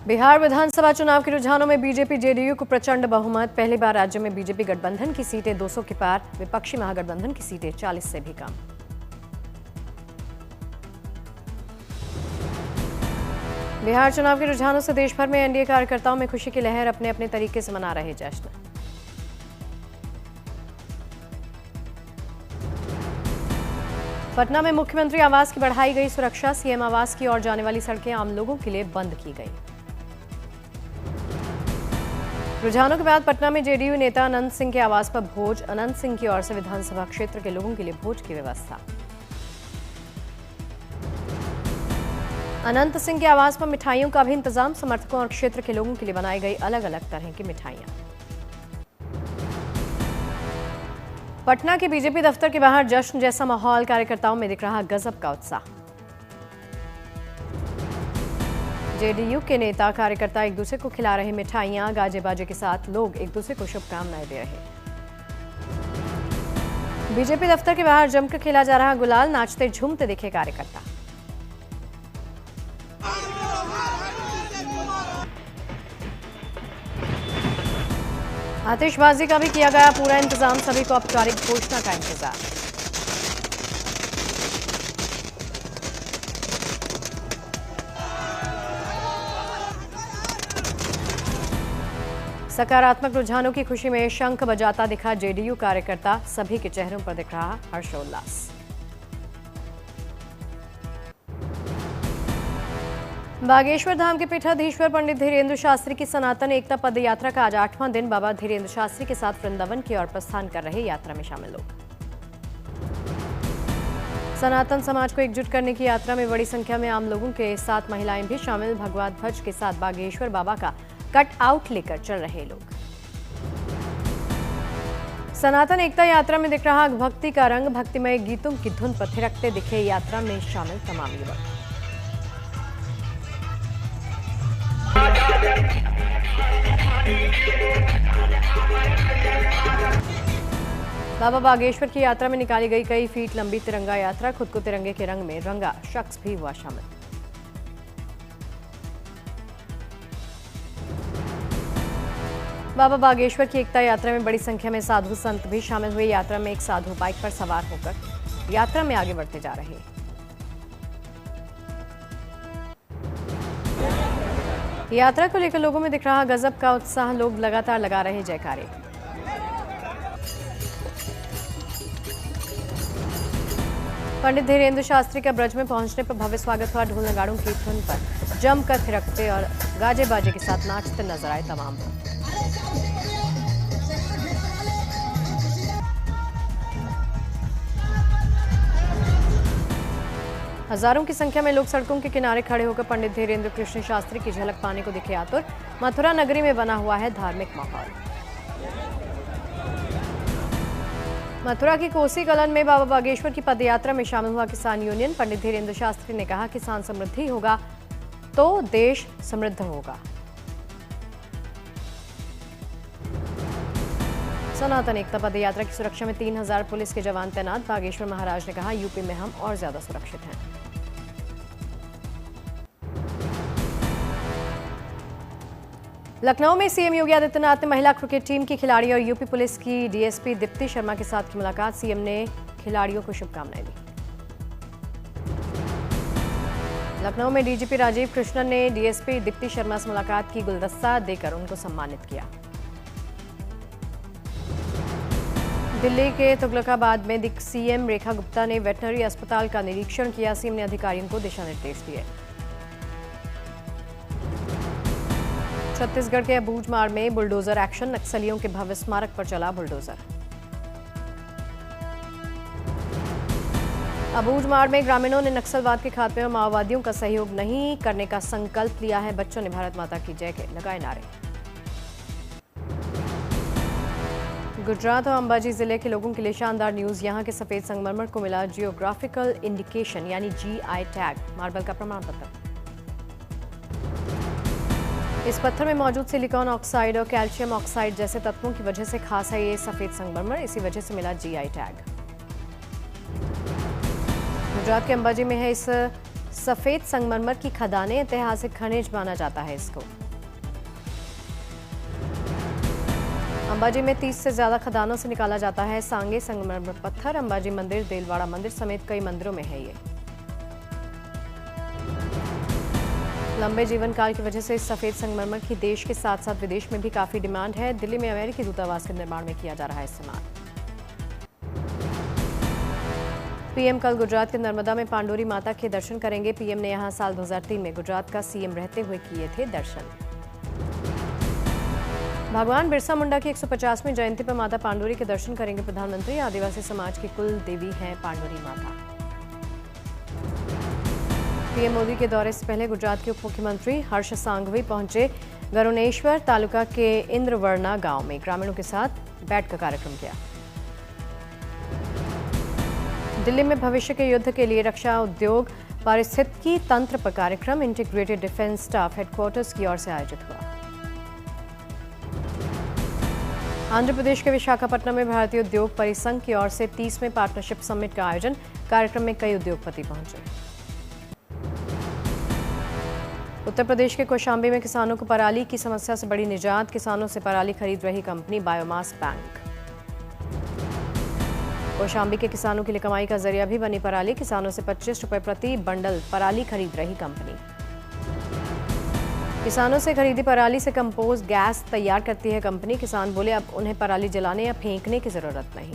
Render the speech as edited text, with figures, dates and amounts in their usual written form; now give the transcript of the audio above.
बिहार विधानसभा चुनाव के रुझानों में बीजेपी जेडीयू को प्रचंड बहुमत। पहली बार राज्य में बीजेपी गठबंधन की सीटें 200 के पार, विपक्षी महागठबंधन की सीटें 40 से भी कम। बिहार चुनाव के रुझानों से देश भर में एनडीए कार्यकर्ताओं में खुशी की लहर, अपने अपने तरीके से मना रहे जश्न। पटना में मुख्यमंत्री आवास की बढ़ाई गई सुरक्षा, सीएम आवास की ओर जाने वाली सड़कें आम लोगों के लिए बंद की गई। रुझानों के बाद पटना में जेडीयू नेता अनंत सिंह के आवास पर भोज, अनंत सिंह की ओर से विधानसभा क्षेत्र के लोगों के लिए भोज की व्यवस्था। अनंत सिंह के आवास पर मिठाइयों का भी इंतजाम, समर्थकों और क्षेत्र के लोगों के लिए बनाई गई अलग अलग तरह की मिठाइयां। पटना के बीजेपी दफ्तर के बाहर जश्न जैसा माहौल, कार्यकर्ताओं में दिख रहा गजब का उत्साह। जेडीयू के नेता कार्यकर्ता एक दूसरे को खिला रहे मिठाइयां, गाजे बाजे के साथ लोग एक दूसरे को शुभकामनाएं दे रहे। बीजेपी दफ्तर के बाहर जमकर खेला जा रहा गुलाल, नाचते झूमते दिखे कार्यकर्ता। आतिशबाजी का भी किया गया पूरा इंतजाम, सभी को औपचारिक घोषणा का इंतजार। सकारात्मक रुझानों की खुशी में शंख बजाता दिखा जेडीयू कार्यकर्ता, सभी के चेहरों पर दिख रहा हर्षोल्लास। बागेश्वर धाम के पीठाधीश्वर पंडित धीरेन्द्र शास्त्री की सनातन एकता पद यात्रा का आज 8वां दिन। बाबा धीरेन्द्र शास्त्री के साथ वृंदावन की ओर प्रस्थान कर रहे यात्रा में शामिल लोग। सनातन समाज को एकजुट करने की यात्रा में बड़ी संख्या में आम लोगों के साथ महिलाएं भी शामिल। भगवा ध्वज के साथ बागेश्वर बाबा का कट आउट लेकर चल रहे लोग। सनातन एकता यात्रा में दिख रहा भक्ति का रंग, भक्तिमय गीतों की धुन पर थिरकते दिखे यात्रा में शामिल तमाम युवक। बाबा बागेश्वर की यात्रा में निकाली गई कई फीट लंबी तिरंगा यात्रा, खुद को तिरंगे के रंग में रंगा शख्स भी हुआ शामिल। बाबा बागेश्वर की एकता यात्रा में बड़ी संख्या में साधु संत भी शामिल हुए। यात्रा में एक साधु बाइक पर सवार होकर यात्रा में आगे बढ़ते जा रहे। यात्रा को लेकर लोगों में दिख रहा गजब का उत्साह, लोग लगातार लगा रहे जयकारे। पंडित धीरेन्द्र शास्त्री का ब्रज में पहुंचने पर भव्य स्वागत हुआ। ढोल नगाड़ों की धुन पर जमकर थिरकते और गाजे बाजे के साथ नाचते नजर आए तमाम। हजारों की संख्या में लोग सड़कों के किनारे खड़े होकर पंडित धीरेन्द्र कृष्ण शास्त्री की झलक पाने को दिखे आतुर। मथुरा नगरी में बना हुआ है धार्मिक माहौल। मथुरा की कोसी कलन में बाबा बागेश्वर की पदयात्रा में शामिल हुआ किसान यूनियन। पंडित धीरेन्द्र शास्त्री ने कहा, किसान समृद्धि होगा तो देश समृद्ध होगा। सनातन एकता पदयात्रा की सुरक्षा में 3000 पुलिस के जवान तैनात। बागेश्वर महाराज ने कहा, यूपी में हम और ज्यादा सुरक्षित हैं। लखनऊ में सीएम योगी आदित्यनाथ ने महिला क्रिकेट टीम की खिलाड़ी और यूपी पुलिस की डीएसपी दीप्ति शर्मा के साथ की मुलाकात। सीएम ने खिलाड़ियों को शुभकामनाएं दी। लखनऊ में डीजीपी राजीव कृष्णन ने डीएसपी दीप्ति शर्मा से मुलाकात की, गुलदस्ता देकर उनको सम्मानित किया। दिल्ली के तुगलकाबाद में सीएम रेखा गुप्ता ने वेटनरी अस्पताल का निरीक्षण किया। सीएम ने अधिकारियों को दिशा निर्देश दिए। छत्तीसगढ़ के अबूझमाड़ में बुलडोजर एक्शन, नक्सलियों के भव्य स्मारक पर चला बुलडोजर। अबूझमाड़ में ग्रामीणों ने नक्सलवाद के खात्मे में माओवादियों का सहयोग नहीं करने का संकल्प लिया है। बच्चों ने भारत माता की जय के लगाए नारे। गुजरात और अंबाजी जिले के लोगों के लिए शानदार न्यूज, यहां के सफेद संगमरमर को मिला जियोग्राफिकल इंडिकेशन यानी जीआई टैग, मार्बल का प्रमाण पत्र। इस पत्थर में मौजूद सिलिकॉन ऑक्साइड और कैल्शियम ऑक्साइड जैसे तत्वों की वजह से खास है ये सफेद संगमरमर, इसी वजह से मिला जीआई टैग। गुजरात के अंबाजी में है इस सफेद संगमरमर की खदानें, ऐतिहासिक खनिज माना जाता है इसको। अंबाजी में 30 से ज्यादा खदानों से निकाला जाता है सांगे संगमरमर पत्थर। अंबाजी मंदिर, देलवाड़ा मंदिर समेत कई मंदिरों में है ये। लंबे जीवन काल की वजह से इस सफेद संगमरमर की देश के साथ साथ विदेश में भी काफी डिमांड है। दिल्ली में अमेरिकी दूतावास के निर्माण में किया जा रहा है इस्तेमाल। पीएम कल गुजरात के नर्मदा में पांडोरी माता के दर्शन करेंगे। पीएम ने यहां साल 2003 में गुजरात का सीएम रहते हुए किए थे दर्शन। भगवान बिरसा मुंडा की 150वीं जयंती पर माता पांडोरी के दर्शन करेंगे प्रधानमंत्री। आदिवासी समाज की कुल देवी है पांडोरी माता। पीएम मोदी के दौरे से पहले गुजरात के उप मुख्यमंत्री हर्ष सांघवी पहुंचे गरुनेश्वर तालुका के इंद्रवर्णा गांव में। ग्रामीणों के साथ बैठकर कार्यक्रम किया। दिल्ली में भविष्य के युद्ध के लिए रक्षा उद्योग पारिस्थितिकी तंत्र पर कार्यक्रम इंटीग्रेटेड डिफेंस स्टाफ हेडक्वार्टर्स की ओर से आयोजित हुआ। आंध्र प्रदेश के विशाखापट्टनम में भारतीय उद्योग परिसंघ की ओर से 30वें पार्टनरशिप समिट का आयोजन। कार्यक्रम में कई उद्योगपति पहुंचे। उत्तर प्रदेश के कौशाम्बी में किसानों को पराली की समस्या से बड़ी निजात। किसानों से पराली खरीद रही कंपनी बायोमास बैंक। कौशाम्बी के किसानों के लिए कमाई का जरिया भी बनी पराली। किसानों से 25 रुपए प्रति बंडल पराली खरीद रही कंपनी। किसानों से खरीदी पराली से कंपोस्ट गैस तैयार करती है कंपनी। किसान बोले अब उन्हें पराली जलाने या फेंकने की जरूरत नहीं।